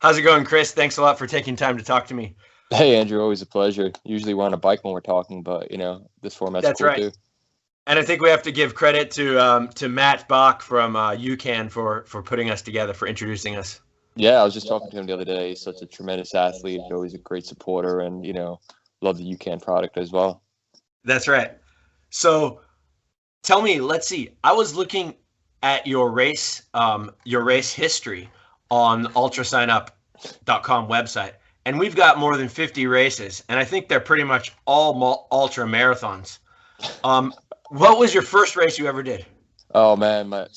How's it going, Chris? Thanks a lot for taking time to talk to me. Hey, Andrew, always a pleasure. Usually we're on a bike when we're talking, but this format's That's cool right. too. And I think we have to give credit to Matt Bach from UCAN for putting us together, for introducing us. Yeah, I was just talking to him the other day. He's such a tremendous athlete, always a great supporter, and love the UCAN product as well. That's right. So tell me, let's see. I was looking at your race history on ultrasignup.com website, and we've got more than 50 races, and I think they're pretty much all ultra marathons. What was your first race you ever did? Oh man, I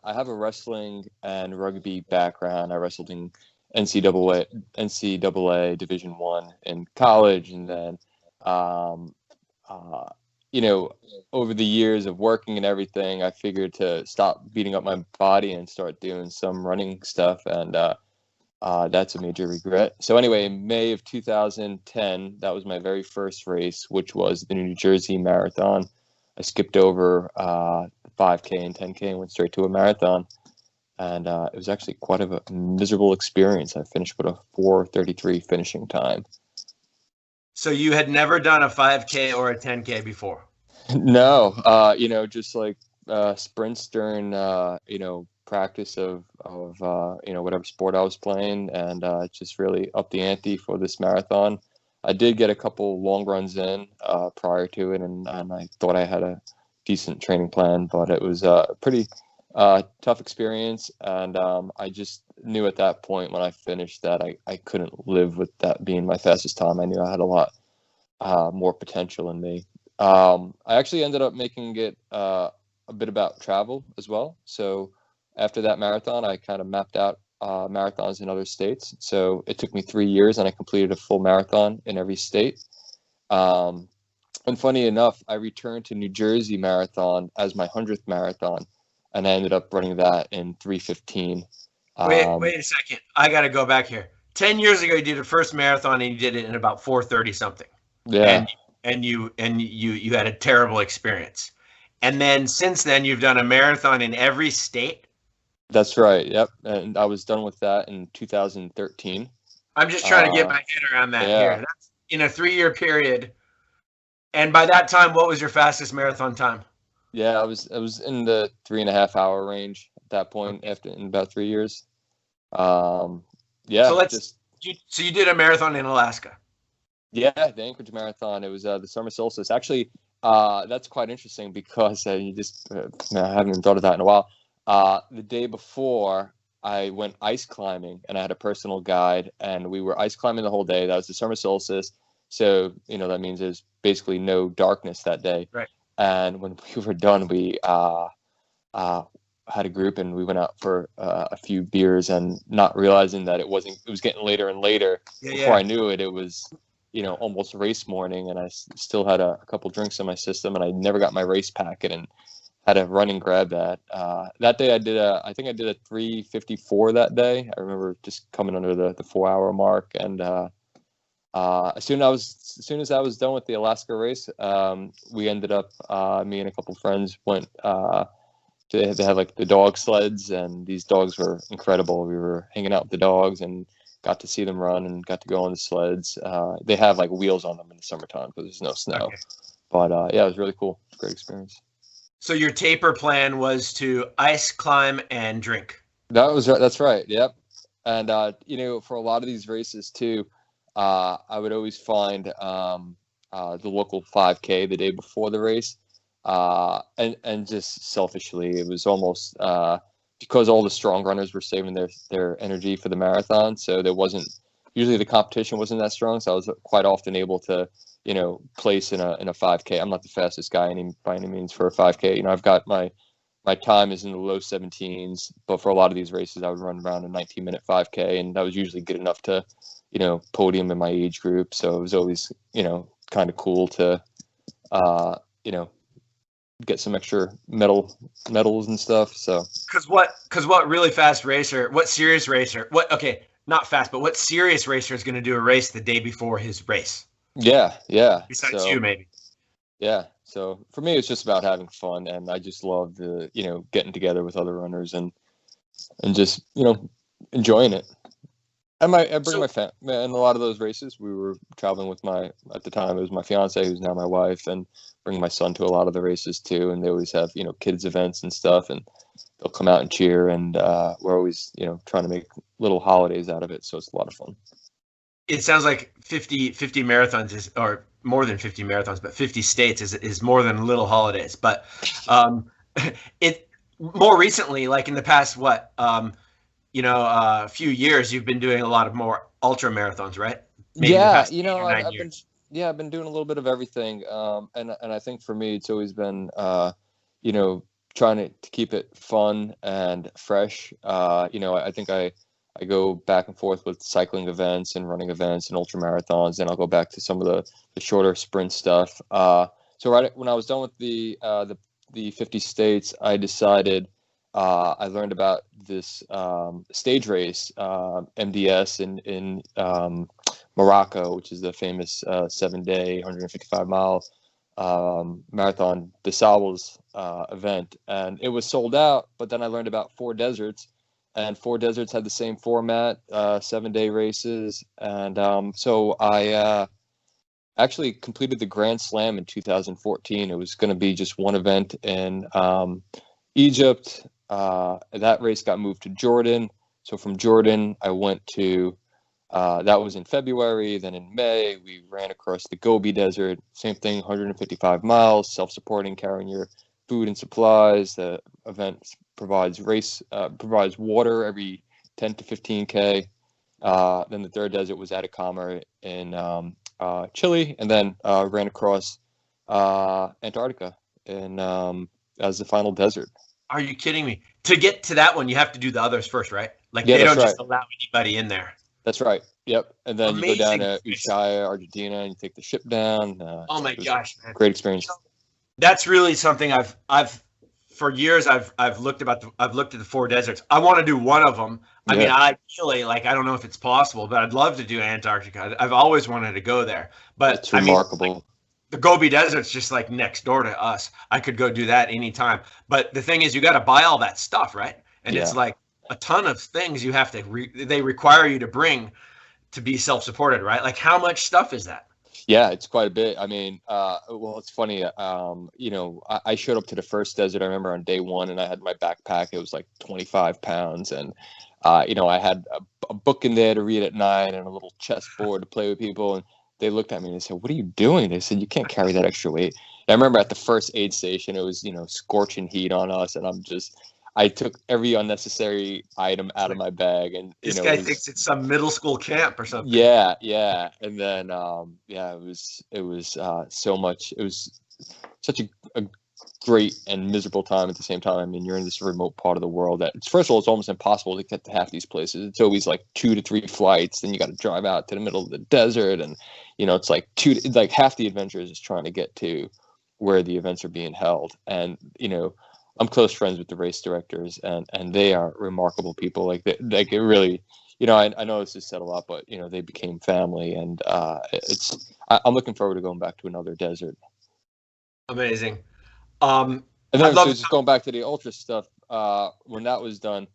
have a wrestling and rugby background. I wrestled in NCAA Division I in college, and then over the years of working and everything, I figured to stop beating up my body and start doing some running stuff, and that's a major regret. So anyway, in May of 2010, that was my very first race, which was the New Jersey Marathon. I skipped over 5K and 10K and went straight to a marathon, and it was actually quite a miserable experience. I finished with a 4:33 finishing time. So you had never done a 5K or a 10K before? No, just like sprints during practice of whatever sport I was playing, and just really upped the ante for this marathon. I did get a couple long runs in prior to it, and I thought I had a decent training plan, but it was a pretty tough experience, and I just knew at that point when I finished that I couldn't live with that being my fastest time. I knew I had a lot more potential in me. I actually ended up making it a bit about travel as well. So after that marathon, I kind of mapped out marathons in other states. So it took me 3 years, and I completed a full marathon in every state. And funny enough, I returned to New Jersey Marathon as my 100th marathon, and I ended up running that in 3:15. Wait a second. I got to go back here. 10 years ago, you did a first marathon, and you did it in about 4:30 something. Yeah. And you had a terrible experience. And then since then, you've done a marathon in every state. That's right. Yep. And I was done with that in 2013. I'm just trying to get my head around that yeah. here. That's in a 3-year period. And by that time, what was your fastest marathon time? Yeah, I was in the 3.5 hour range at that point in about 3 years. Yeah. So you did a marathon in Alaska. Yeah, the Anchorage Marathon. It was the summer solstice. Actually, that's quite interesting because I haven't even thought of that in a while. The day before, I went ice climbing, and I had a personal guide, and we were ice climbing the whole day. That was the summer solstice. So, that means there's basically no darkness that day. Right. And when we were done, we had a group, and we went out for a few beers, and not realizing that it was getting later and later. Before I knew it, it was almost race morning, and I still had a couple drinks in my system, and I never got my race packet and had to run and grab that. That day I think I did a 3:54 that day. I remember just coming under the 4 hour mark, and as soon as I was done with the Alaska race, we ended up, me and a couple friends went they had like the dog sleds, and these dogs were incredible. We were hanging out with the dogs and got to see them run and got to go on the sleds. They have like wheels on them in the summertime because there's no snow. Okay. But it was really cool. Great experience. So your taper plan was to ice climb and drink. That's right. Yep. And for a lot of these races too, I would always find the local 5K the day before the race, and just selfishly, it was almost because all the strong runners were saving their energy for the marathon, so there wasn't usually the competition wasn't that strong, so I was quite often able to place in a 5K. I'm not the fastest guy by any means for a 5K. I've got my time is in the low 17s, but for a lot of these races, I would run around a 19-minute 5K, and that was usually good enough to podium in my age group. So it was always kind of cool to get some extra medals and stuff. So because what really fast racer, what serious racer, not fast, but what serious racer is going to do a race the day before his race? Yeah. Besides you, maybe. Yeah. So for me, it's just about having fun, and I just love the getting together with other runners and just enjoying it. And I bring So my family in a lot of those races. We were traveling with at the time, it was my fiance, who's now my wife, and bring my son to a lot of the races too. And they always have, kids events and stuff, and they'll come out and cheer. And we're always, trying to make little holidays out of it. So it's a lot of fun. it sounds like 50 marathons is, or more than 50 marathons, but 50 states is more than little holidays. But it more recently, like in the past, few years, you've been doing a lot of more ultra marathons, right? Maybe the Yeah, past 8 or 9 years. I've been doing a little bit of everything. And I think for me, it's always been, trying to keep it fun and fresh. I think I go back and forth with cycling events and running events and ultra marathons, and I'll go back to some of the shorter sprint stuff. So right when I was done with the 50 states, I decided I learned about this stage race, MDS in Morocco, which is the famous 7-day, 155-mile marathon des Sables event, and it was sold out. But then I learned about Four Deserts. And Four Deserts had the same format, 7-day races. And so I actually completed the Grand Slam in 2014. It was going to be just one event in Egypt. That race got moved to Jordan. So from Jordan, I went to, that was in February. Then in May, we ran across the Gobi Desert. Same thing, 155 miles, self-supporting, carrying your food and supplies. The event provides water every 10 to 15K. Then the third desert was Atacama in Chile, and then ran across Antarctica as the final desert. Are you kidding me? To get to that one, you have to do the others first, right? Like Yeah, they that's don't just right. allow anybody in there. That's right. Yep. And then you go down Amazing. to Ushuaia, Argentina, and you take the ship down. Oh my It was gosh, a man. great experience. That's really something I've for years I've looked at the Four Deserts. I want to do one of them. I mean, Yeah, ideally, like I don't know if it's possible, but I'd love to do Antarctica. I've always wanted to go there. But it's I mean, like, remarkable. the Gobi Desert's just like next door to us. I could go do that anytime. But the thing is, you got to buy all that stuff, right? And it's Yeah. like a ton of things you have to they require you to bring to be self-supported, right? Like how much stuff is that? Yeah, it's quite a bit. I mean, well, it's funny. I showed up to the first desert. I remember on day one, and I had my backpack. It was like 25 pounds, and I had a book in there to read at night and a little chessboard to play with people. And they looked at me and they said, "What are you doing?" They said, "You can't carry that extra weight." And I remember at the first aid station, it was scorching heat on us, and I took every unnecessary item out of my bag, and This it guy was. thinks it's some middle school camp or something. Yeah, yeah, and then it was so much. It was such a great and miserable time at the same time. I mean, you're in this remote part of the world that first of all, it's almost impossible to get to half these places. It's always like 2 to 3 flights. Then you got to drive out to the middle of the desert, and it's like half the adventure is just trying to get to where the events are being held. And I'm close friends with the race directors, and they are remarkable people. Like it really. I know this is said a lot, but they became family, and I'm looking forward to going back to another desert. Amazing. And I'd then, so love just going back to the ultra stuff, when that was done,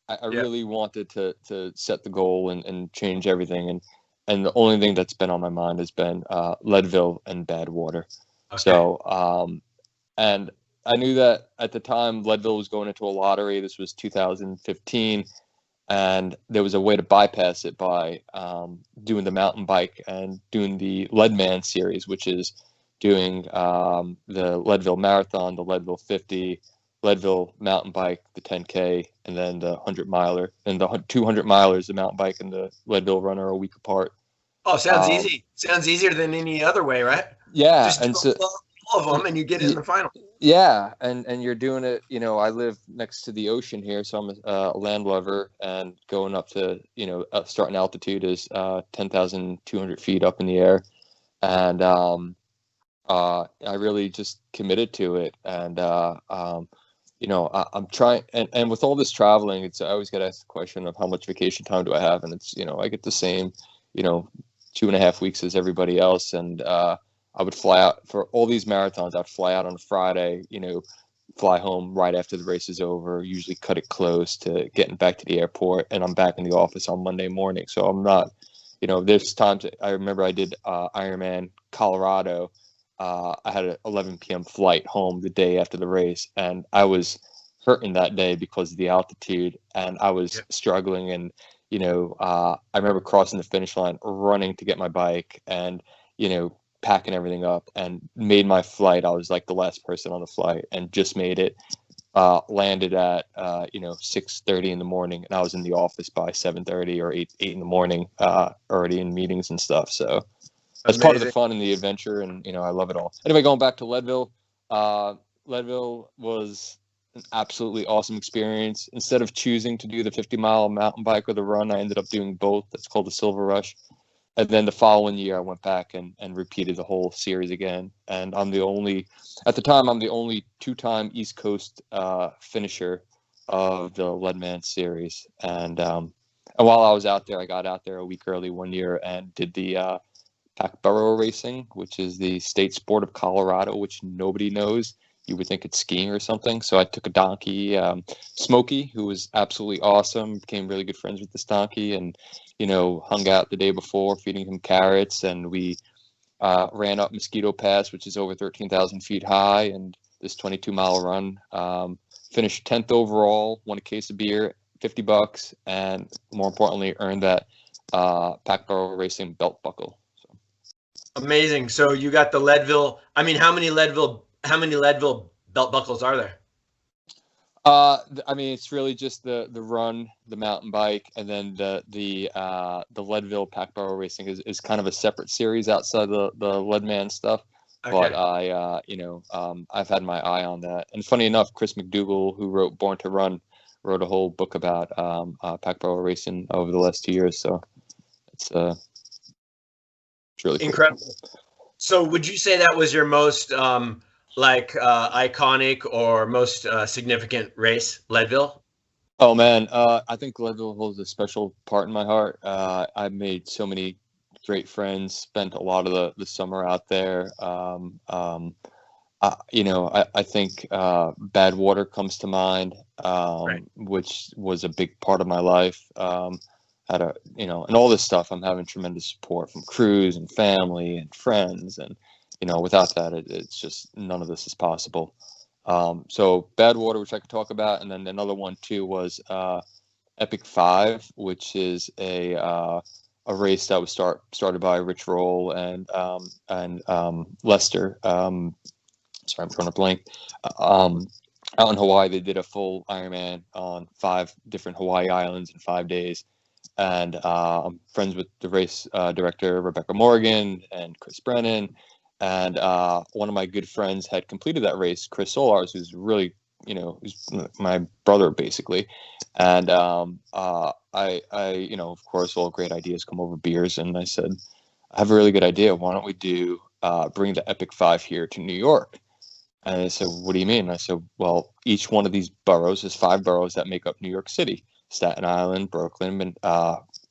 I yeah. really wanted to set the goal and change everything, and the only thing that's been on my mind has been Leadville and Badwater. Okay. So and I knew that at the time Leadville was going into a lottery. This was 2015. And there was a way to bypass it by doing the mountain bike and doing the Leadman series, which is doing the Leadville Marathon, the Leadville 50, Leadville mountain bike, the 10K, and then the 100-miler. And the 200-milers, the mountain bike and the Leadville runner, are a week apart. Oh, sounds easy. Sounds easier than any other way, right? Yeah, Just do and so all of them and you get in the final. yeah, and you're doing it. I live next to the ocean here, so I'm a land lover, and going up to starting altitude is 10,200 feet up in the air, and I really just committed to it, and I'm trying, and with all this traveling, I always get asked the question of how much vacation time do I have, and it's I get the same 2.5 weeks as everybody else, and I would fly out for all these marathons. I'd fly out on a Friday, fly home right after the race is over, usually cut it close to getting back to the airport, and I'm back in the office on Monday morning. So I'm not, there's times I remember I did Ironman Colorado. I had an 11 p.m. flight home the day after the race, and I was hurting that day because of the altitude, and I was struggling. And I remember crossing the finish line, running to get my bike, and packing everything up, and made my flight. I was like the last person on the flight, and just made it. Landed at 6:30 in the morning, and I was in the office by 7:30 or 8 in the morning, already in meetings and stuff. So that's part of the fun and the adventure, and I love it all. Anyway, going back to Leadville, Leadville was an absolutely awesome experience. Instead of choosing to do the 50-mile mountain bike or the run, I ended up doing both. That's called the Silver Rush. And then the following year, I went back and repeated the whole series again. And at the time, I'm the only 2-time East Coast finisher of the Leadman series. And while I was out there, I got out there a week early one year and did the pack burro racing, which is the state sport of Colorado, which nobody knows. You would think it's skiing or something. So I took a donkey, Smokey, who was absolutely awesome, became really good friends with this donkey, and hung out the day before, feeding him carrots, and we ran up Mosquito Pass, which is over 13,000 feet high, and this 22-mile run. Finished 10th overall, won a case of beer, $50, and more importantly, earned that pack burro racing belt buckle. So. Amazing. So you got the Leadville. I mean, how many Leadville belt buckles are there? I mean, it's really just the run, the mountain bike, and then the Leadville pack burro racing is kind of a separate series outside the Leadman stuff. Okay. But I've had my eye on that. And funny enough, Chris McDougall, who wrote Born to Run, wrote a whole book about pack burro racing over the last 2 years. So it's really incredible. Cool. So would you say that was your most iconic or most significant race, Leadville? Oh man, I think Leadville holds a special part in my heart. I've made so many great friends, spent a lot of the summer out there. I think Badwater comes to mind, right, which was a big part of my life. And all this stuff, I'm having tremendous support from crews and family and friends, and without that, it's just none of this is possible. So Badwater, which I could talk about, and then another one too was Epic 5, which is a race that was started by Rich Roll and Lester. Sorry, I'm drawing a blank. Out in Hawaii, they did a full Ironman on 5 different Hawaii islands in 5 days. And I'm friends with the race director, Rebecca Morgan, and Chris Brennan. And one of my good friends had completed that race, Chris Solars, who's really, who's my brother, basically. And of course, all great ideas come over beers. And I said, I have a really good idea. Why don't we bring the Epic 5 here to New York? And I said, what do you mean? And I said, well, each one of these boroughs is 5 boroughs that make up New York City: Staten Island, Brooklyn,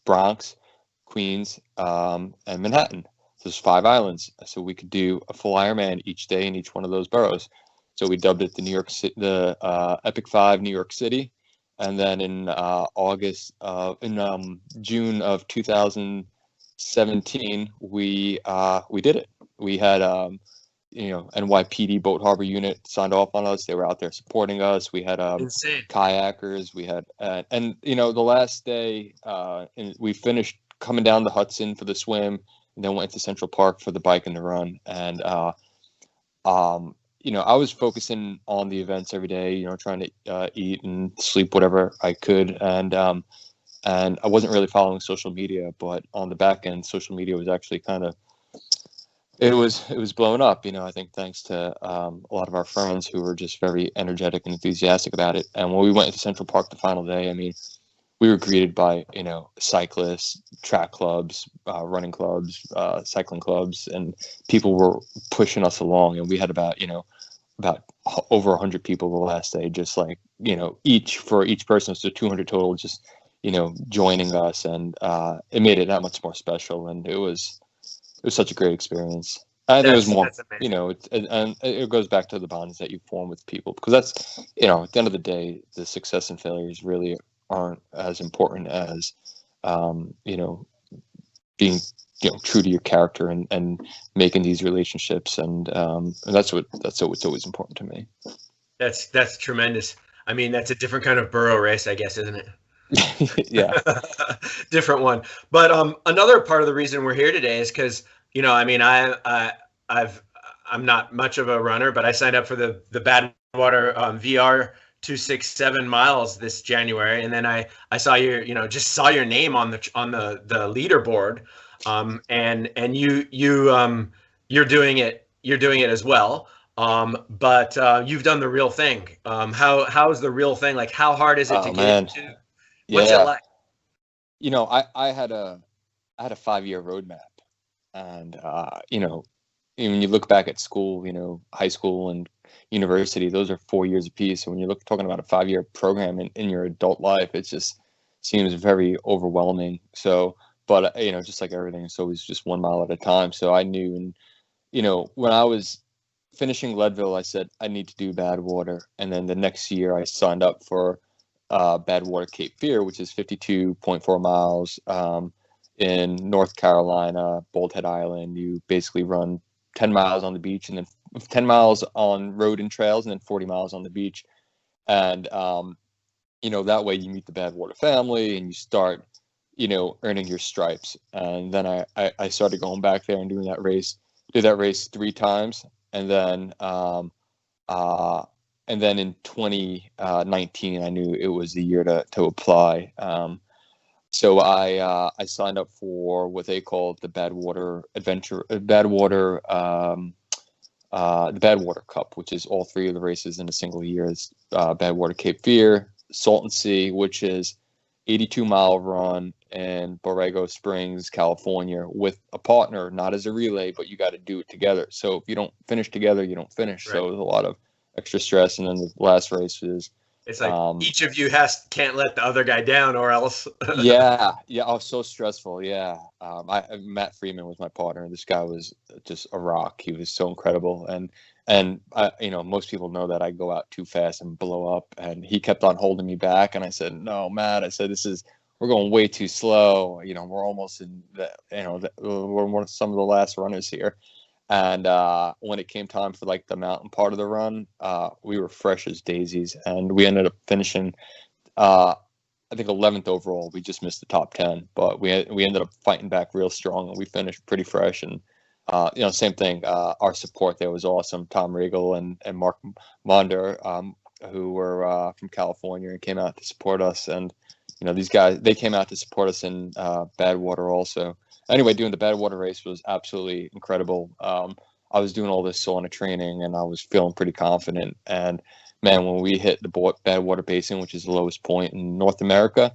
Bronx, Queens, and Manhattan. There's 5 islands, so we could do a full Ironman each day in each one of those boroughs. So we dubbed it the Epic 5 New York City, and then in June of 2017, we did it. We had NYPD Boat Harbor Unit signed off on us. They were out there supporting us. We had kayakers. We had the last day we finished coming down the Hudson for the swim. And then went to Central Park for the bike and the run. And, I was focusing on the events every day, trying to eat and sleep whatever I could. And I wasn't really following social media, but on the back end, social media was actually it was blowing up, I think thanks to a lot of our friends who were just very energetic and enthusiastic about it. And when we went to Central Park the final day, we were greeted by, cyclists, track clubs, running clubs, cycling clubs, and people were pushing us along. And we had about over 100 people the last day, just like, each person, so 200 total, just, joining us. And it made it that much more special. And it was such a great experience. I think it was more, That's amazing. and it goes back to the bonds that you form with people, because that's, at the end of the day, the success and failures really aren't as important as, being, true to your character and making these relationships. And that's what's always important to me. That's tremendous. I mean, that's a different kind of burro race, I guess, isn't it? Yeah. Different one. But another part of the reason we're here today is because, I mean, I'm not much of a runner, but I signed up for the Badwater VR 267 miles this January, and then I saw just saw your name on the leaderboard, and you're doing it as well. But you've done the real thing. How's the real thing? Like, how hard is it to get into? What's it like? I had a 5-year roadmap, and when you look back at school, high school and university, those are 4 years apiece. So when you're talking about a 5-year program in your adult life, it just seems very overwhelming. So, but just like everything, it's always just 1 mile at a time. So I knew, and when I was finishing Leadville, I said I need to do Badwater, and then the next year I signed up for Badwater Cape Fear, which is 52.4 miles in North Carolina, Bald Head Island. You basically run 10 miles on the beach, and then 10 miles on road and trails, and then 40 miles on the beach. And that way you meet the Badwater family, and you start earning your stripes. And then I started going back there and doing that race. Did that race 3 times, and then in 2019, I knew it was the year to apply. So I signed up for what they call the Badwater the Badwater Cup, which is all 3 of the races in a single year. It's Badwater Cape Fear, Salton Sea, which is 82-mile run in Borrego Springs, California, with a partner, not as a relay, but you got to do it together. So if you don't finish together, you don't finish. Right. So there's a lot of extra stress. And then the last race is, it's like each of you can't let the other guy down, or else. yeah. Oh, so stressful. Yeah. Matt Freeman was my partner. This guy was just a rock. He was so incredible. And most people know that I go out too fast and blow up, and he kept on holding me back. And I said, no, Matt, I said, we're going way too slow. We're almost in we're one of some of the last runners here. And when it came time for like the mountain part of the run, we were fresh as daisies, and we ended up finishing, I think 11th overall. We just missed the top 10, but we ended up fighting back real strong, and we finished pretty fresh. And same thing. Our support there was awesome. Tom Riegel and Mark Monder, who were from California and came out to support us. And these guys, they came out to support us in Badwater also. Anyway, doing the Badwater race was absolutely incredible. I was doing all this sauna training, and I was feeling pretty confident. And man, when we hit the Badwater Basin, which is the lowest point in North America,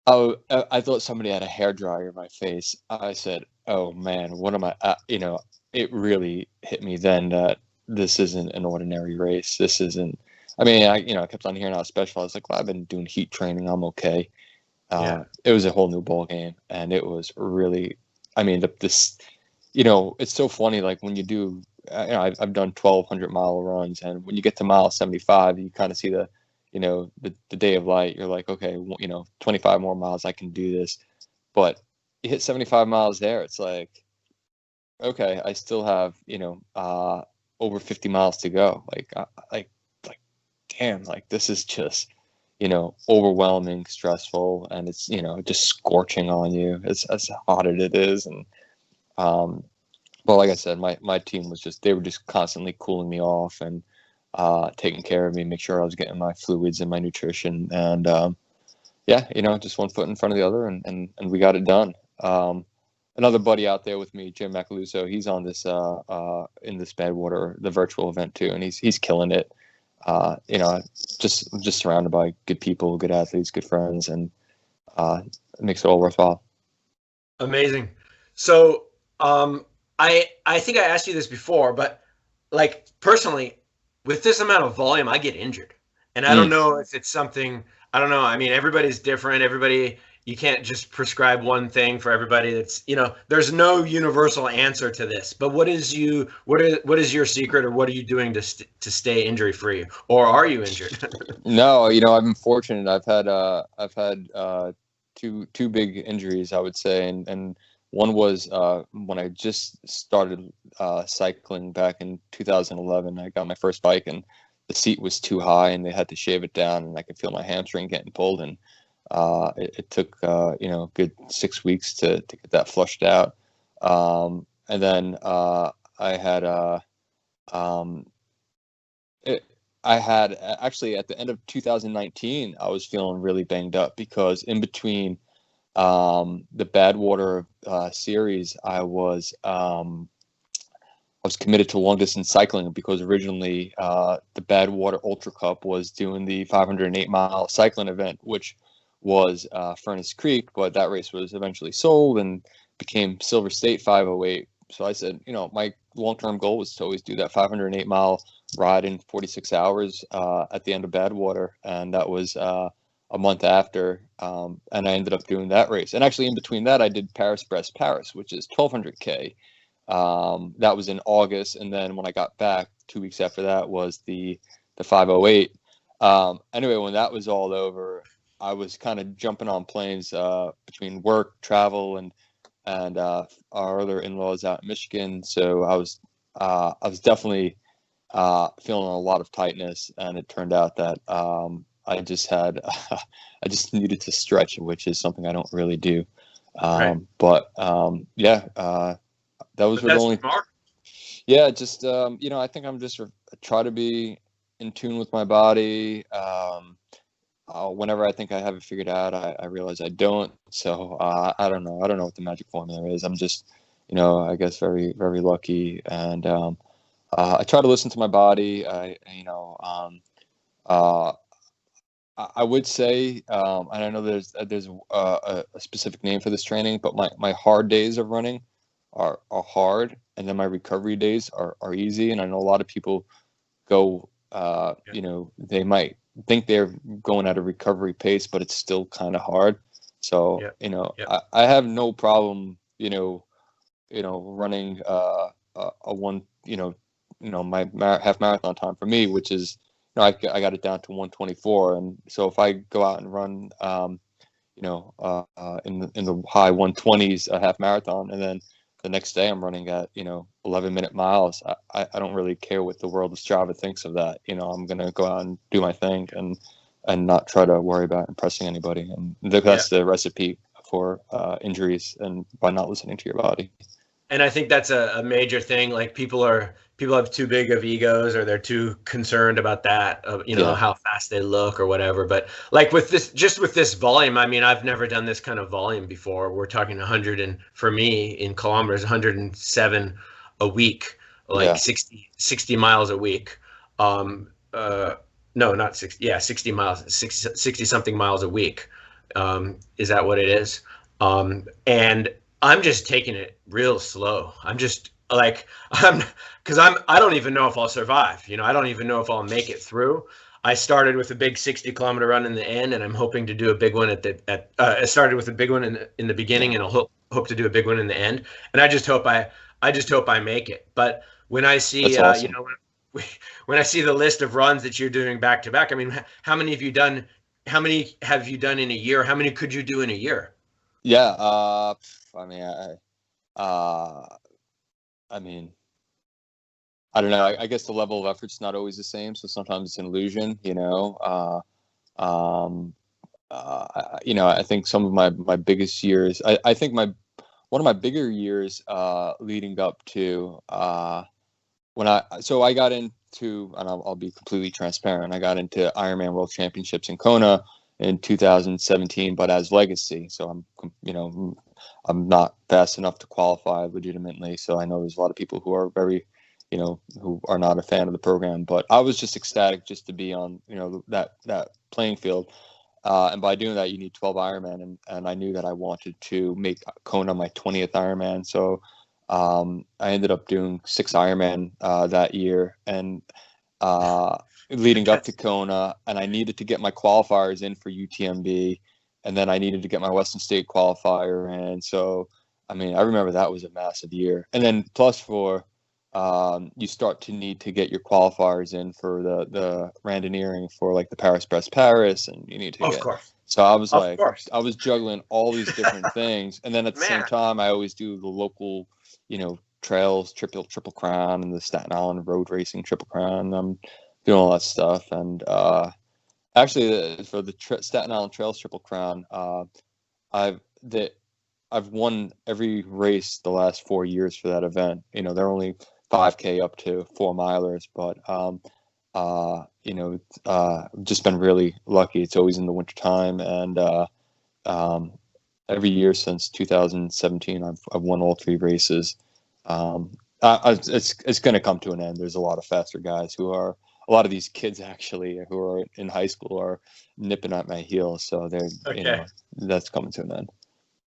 I thought somebody had a hairdryer in my face. I said, oh man, what am I, it really hit me then that this isn't an ordinary race. This isn't, I kept on hearing how special. I was like, well, I've been doing heat training. I'm okay. It was a whole new ball game, and it was really, it's so funny. Like when you do, I've done 1,200-mile runs, and when you get to mile 75, you kind of see the day of light. You're like, okay, 25 more miles, I can do this. But you hit 75 miles there, it's like, okay, I still have, over 50 miles to go. Like, damn, like this is just, overwhelming, stressful, and it's, just scorching on you. It's as hot as it is. And, but like I said, my team they were just constantly cooling me off and, taking care of me, make sure I was getting my fluids and my nutrition. And, just one foot in front of the other, and we got it done. Another buddy out there with me, Jim Macaluso, he's on this, in this Badwater, the virtual event too. And he's killing it. Just surrounded by good people, good athletes, good friends, and it makes it all worthwhile. Amazing. So I think I asked you this before, but like personally, with this amount of volume, I get injured, and I don't know if it's something. I don't know. I mean, everybody's different. Everybody you can't just prescribe one thing for everybody. That's, there's no universal answer to this. But what is your secret, or what are you doing to stay injury free, or are you injured? No, I've been fortunate. I've had two big injuries, I would say, and one was when I just started cycling back in 2011. I got my first bike, and the seat was too high, and they had to shave it down, and I could feel my hamstring getting pulled, and it took a good 6 weeks to get that flushed out. And then I had I had actually at the end of 2019, I was feeling really banged up because in between the Badwater series, I was committed to long distance cycling because originally the Badwater Ultra Cup was doing the 508-mile cycling event, which was Furnace Creek, but that race was eventually sold and became Silver State 508. So I said, my long-term goal was to always do that 508-mile ride in 46 hours at the end of Badwater, and that was a month after, and I ended up doing that race. And actually in between that, I did Paris-Brest-Paris, which is 1,200K. That was in August, and then when I got back 2 weeks after that was the 508. Anyway, when that was all over, I was kind of jumping on planes between work, travel, and our other in-laws out in Michigan. So I was definitely feeling a lot of tightness, and it turned out that I just needed to stretch, which is something I don't really do. Right. But that was really only. Smart. Yeah, just I think I'm just try to be in tune with my body. Whenever I think I have it figured out, I realize I don't. So I don't know. I don't know what the magic formula is. I'm just, I guess very, very lucky. And I try to listen to my body. I would say, and I know there's a specific name for this training, but my hard days of running are hard, and then my recovery days are easy. And I know a lot of people go, they might think they're going at a recovery pace, but it's still kind of hard. So, I have no problem, running a one, my half marathon time for me, which is, I got it down to 1:24. And so if I go out and run, in the high 1:20s, a half marathon, and then the next day I'm running at, 11-minute miles, I don't really care what the world of Strava thinks of that. I'm going to go out and do my thing and not try to worry about impressing anybody. And that's the recipe for injuries, and by not listening to your body. And I think that's a major thing. Like people have too big of egos, or they're too concerned about that, how fast they look or whatever. But like with this volume, I mean, I've never done this kind of volume before. We're talking 100, and for me in kilometers, 107 a week, like 60 miles a week. No, not 60. Yeah, 60 miles, 60 something miles a week. Is that what it is? And I'm just taking it real slow. I'm just like, because I don't even know if I'll survive. I don't even know if I'll make it through. I started with a big 60-kilometer run in the end, and I'm hoping to do a big one I started with a big one in the beginning, and I'll hope to do a big one in the end. And I just hope I make it. But when I see, awesome. when I see the list of runs that you're doing back to back, I mean, how many have you done? How many have you done in a year? How many could you do in a year? Yeah. I mean, I don't know. I guess the level of effort's not always the same, so sometimes it's an illusion, I think some of my biggest years, I think one of my bigger years leading up to when I got into, and I'll be completely transparent, I got into Ironman World Championships in Kona in 2017, but as legacy. So I'm not fast enough to qualify legitimately. So I know there's a lot of people who are very, who are not a fan of the program, but I was just ecstatic just to be on, that playing field. And by doing that, you need 12 Ironman. And I knew that I wanted to make Kona my 20th Ironman. So I ended up doing 6 Ironman that year. And leading up to Kona, and I needed to get my qualifiers in for UTMB. and then I needed to get my Western State qualifier, and so I mean I remember that was a massive year. And then plus for you start to need to get your qualifiers in for the randoneering for like the Paris-Brest-Paris, and you need to Of get. course. So I was Of like, course. I was juggling all these different things, and then at the same Man. time, I always do the local, trails, triple crown, and the Staten Island road racing triple crown. I'm doing all that stuff, and actually, for the Staten Island Trails triple crown, I've won every race the last 4 years for that event. They're only 5K up to 4 milers, but just been really lucky. It's always in the wintertime, and every year since 2017, I've won all 3 races. It's going to come to an end. There's a lot of faster guys a lot of these kids actually who are in high school are nipping at my heels. So that's coming to an end.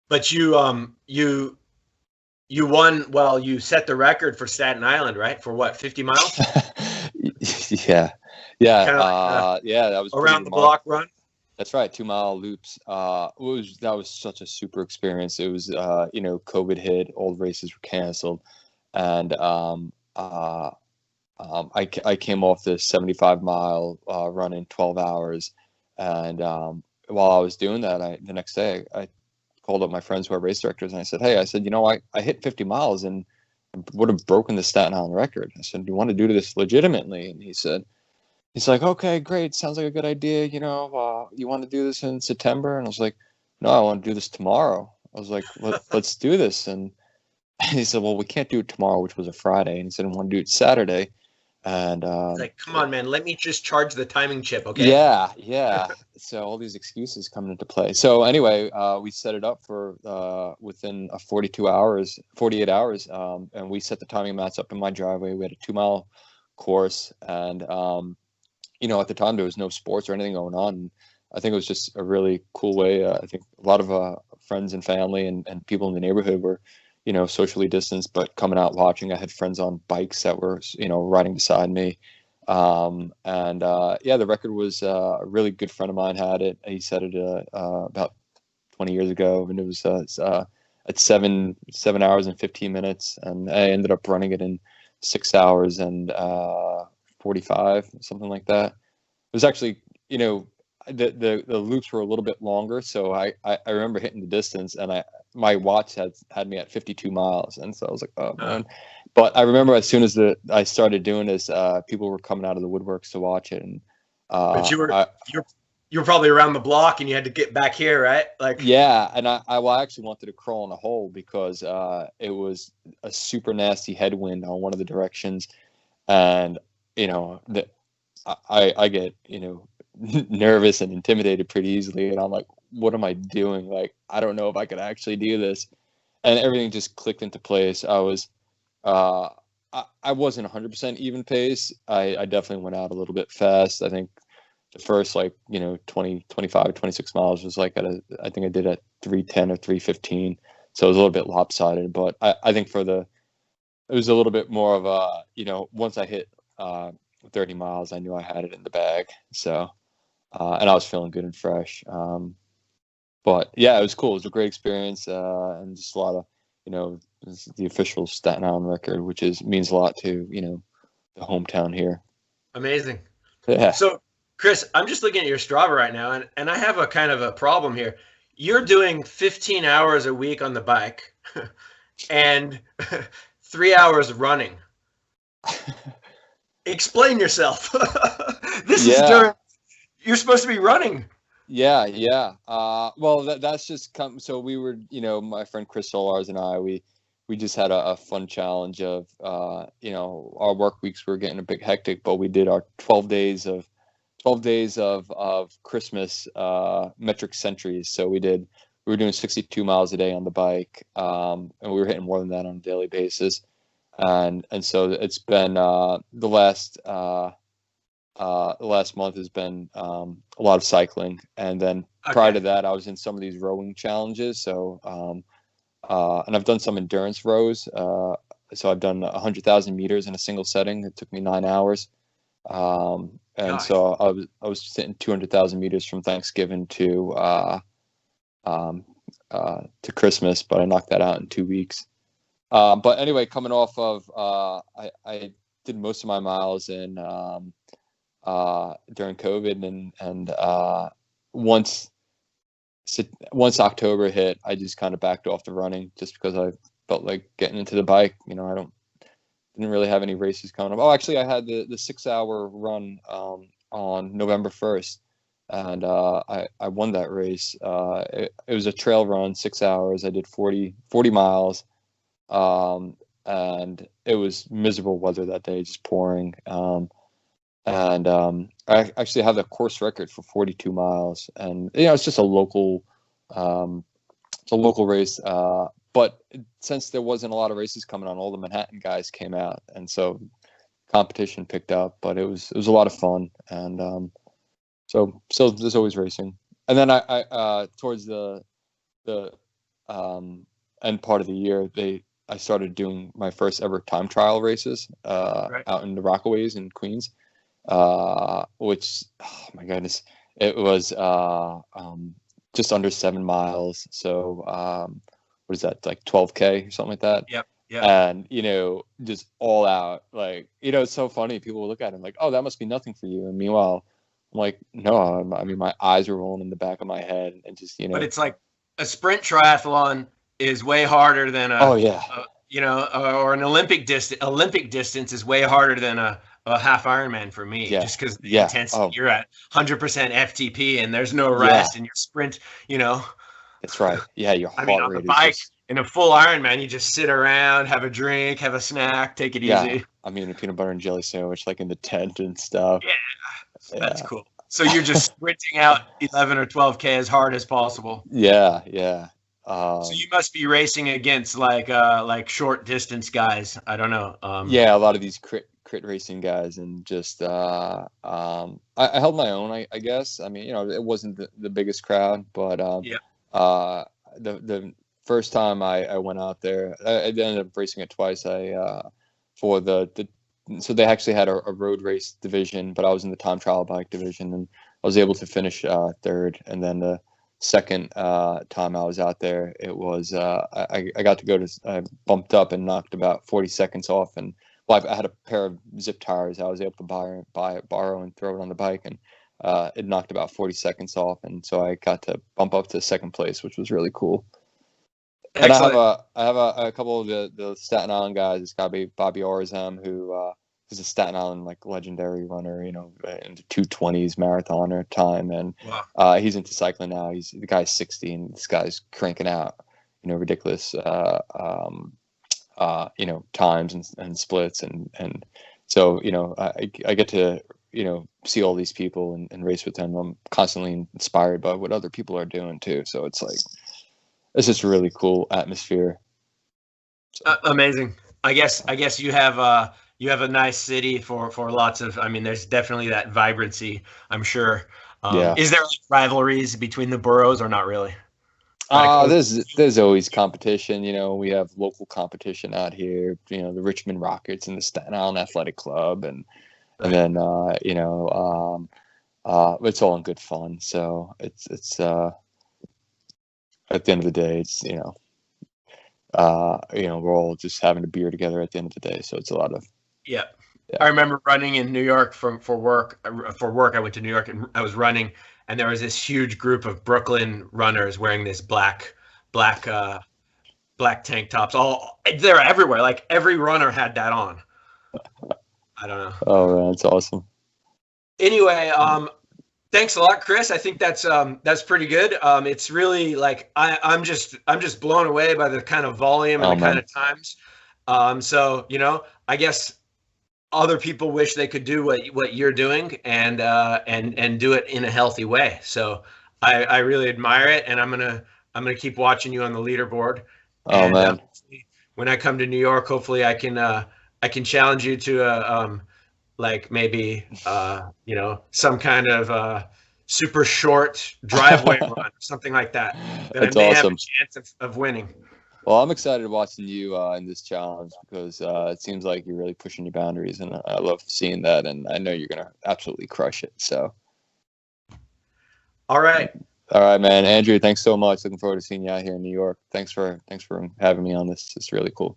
But you won. Well, you set the record for Staten Island, right? For what, 50 miles? Yeah. That was around the block run. That's right, 2-mile loops. That was such a super experience. It was COVID hit, all the races were canceled, and I came off this 75-mile run in 12 hours, and while I was doing that, the next day I called up my friends who are race directors, and I said, hey, I hit 50 miles and would have broken the Staten Island record. I said, do you want to do this legitimately? And he's like, okay, great. Sounds like a good idea. You want to do this in September? And I was like, no, I want to do this tomorrow. I was like, let's do this. And he said, well, we can't do it tomorrow, which was a Friday. And he said, I want to do it Saturday. And like, come on, man, let me just charge the timing chip. Okay. Yeah. So all these excuses coming into play. So anyway, we set it up for within 48 hours. And we set the timing mats up in my driveway. We had a 2-mile course, and at the time there was no sports or anything going on. I think it was just a really cool way. I think a lot of friends and family and people in the neighborhood were, socially distanced, but coming out watching. I had friends on bikes that were, riding beside me. The record was a really good friend of mine had it. He set it about 20 years ago, and it was at 7 hours and 15 minutes, and I ended up running it in 6 hours and 45, something like that. It was actually, the loops were a little bit longer, so I remember hitting the distance, and my watch had me at 52 miles, and so I was like, oh man. But I remember as soon as I started doing this, people were coming out of the woodworks to watch it, and but you were probably around the block, and you had to get back here, right? Like, yeah, and I actually wanted to crawl in a hole because it was a super nasty headwind on one of the directions, and I get nervous and intimidated pretty easily, and I'm like, what am I doing? Like, I don't know if I could actually do this. And everything just clicked into place. I wasn't 100% even pace. I definitely went out a little bit fast. I think the first 20, 25, 26 miles was like I think I did at 3:10 or 3:15. So it was a little bit lopsided, but I think it was a little bit more of a, once I hit 30 miles, I knew I had it in the bag. So, and I was feeling good and fresh. But yeah, it was cool. It was a great experience, and just a lot of, the official Staten Island record, which means a lot to, the hometown here. Amazing. Yeah. So, Chris, I'm just looking at your Strava right now, and I have a kind of a problem here. You're doing 15 hours a week on the bike and 3 hours running. Explain yourself. This is during, you're supposed to be running. Yeah. Well, that's just so we were, my friend Chris Solars and I, we just had a fun challenge of, our work weeks were getting a bit hectic, but we did our 12 days of Christmas metric centuries. So we were doing 62 miles a day on the bike, and we were hitting more than that on a daily basis. And so it's been the last month has been a lot of cycling, and then prior to that, I was in some of these rowing challenges. So and I've done some endurance rows. So I've done 100,000 meters in a single setting. It took me 9 hours. And so I was sitting 200,000 meters from Thanksgiving to to Christmas, but I knocked that out in 2 weeks. But anyway, coming off of, I did most of my miles in during COVID, and once October hit, I just kind of backed off the running just because I felt like getting into the bike. You know, didn't really have any races coming up. Oh, actually, I had the 6-hour run on November 1st, and I won that race. It was a trail run, 6 hours. I did 40 miles, and it was miserable weather that day, just pouring. And I actually have the course record for 42 miles, and you know, it's just a local race. But since there wasn't a lot of races coming on, all the Manhattan guys came out, and so competition picked up. But it was a lot of fun, and so there's always racing. And then I towards the end part of the year, I started doing my first ever time trial races out in the Rockaways in Queens, which, oh my goodness, it was just under 7 miles. So what is that, like 12K or something like that? Yep. And, you know, just all out, like, you know, it's so funny. People will look at it like, oh, that must be nothing for you. And meanwhile, I'm like, no, I mean, my eyes are rolling in the back of my head, and just, you know. But it's like a sprint triathlon is way harder than or an Olympic distance is way harder than a half Ironman for me, just because the intensity, you're at 100% FTP and there's no rest in your sprint, you know. That's right. Yeah, your heart rate on the bike, in a full Ironman, you just sit around, have a drink, have a snack, take it easy. I mean, a peanut butter and jelly sandwich, like in the tent and stuff. Yeah, that's cool. So you're just sprinting out 11 or 12K as hard as possible. Yeah. So you must be racing against like short distance guys. I don't know. Yeah, a lot of these crit racing guys, and just I held my own, I guess. I mean, you know, it wasn't the biggest crowd, but the first time I went out there, I ended up racing it twice. For so they actually had a road race division, but I was in the time trial bike division, and I was able to finish third. And then the second time I was out there, it was I got to go to I bumped up and knocked about 40 seconds off, and I had a pair of zip tires I was able to borrow and throw it on the bike, and it knocked about 40 seconds off, and so I got to bump up to second place, which was really cool. Excellent. And I have a couple of the Staten Island guys. It's got to be Bobby Orzem, who is a Staten Island like legendary runner, you know, in the 2:20s marathoner time, and he's into cycling now. The guy's 60, and this guy's cranking out, you know, ridiculous you know, times and splits, and so, you know, I get to, you know, see all these people and race with them. I'm constantly inspired by what other people are doing too. So it's like, it's just a really cool atmosphere. So. Amazing. I guess you have a nice city for lots of. I mean, there's definitely that vibrancy, I'm sure. Is there like rivalries between the boroughs or not really? There's always competition. You know, we have local competition out here. You know, the Richmond Rockets and the Staten Island Athletic Club, and then you know, it's all in good fun. So it's at the end of the day, it's, you know, we're all just having a beer together at the end of the day. So it's a lot of. Yeah. I remember running in New York for work. For work, I went to New York and I was running, and there was this huge group of Brooklyn runners wearing this black tank tops. They're everywhere. Like every runner had that on. I don't know. Oh man, that's awesome. Anyway, thanks a lot, Chris. I think that's pretty good. It's really like I'm just blown away by the kind of volume and the kind of times. So, you know, I guess other people wish they could do what you're doing and do it in a healthy way. So I really admire it, and I'm gonna keep watching you on the leaderboard. Oh man. When I come to New York, hopefully I can challenge you to like maybe you know, some kind of super short driveway run or something like that. That's I may awesome. have a chance of winning. Well, I'm excited watching you in this challenge, because it seems like you're really pushing your boundaries, and I love seeing that, and I know you're going to absolutely crush it. So, all right. All right, man. Andrew, thanks so much. Looking forward to seeing you out here in New York. Thanks for having me on this. It's really cool.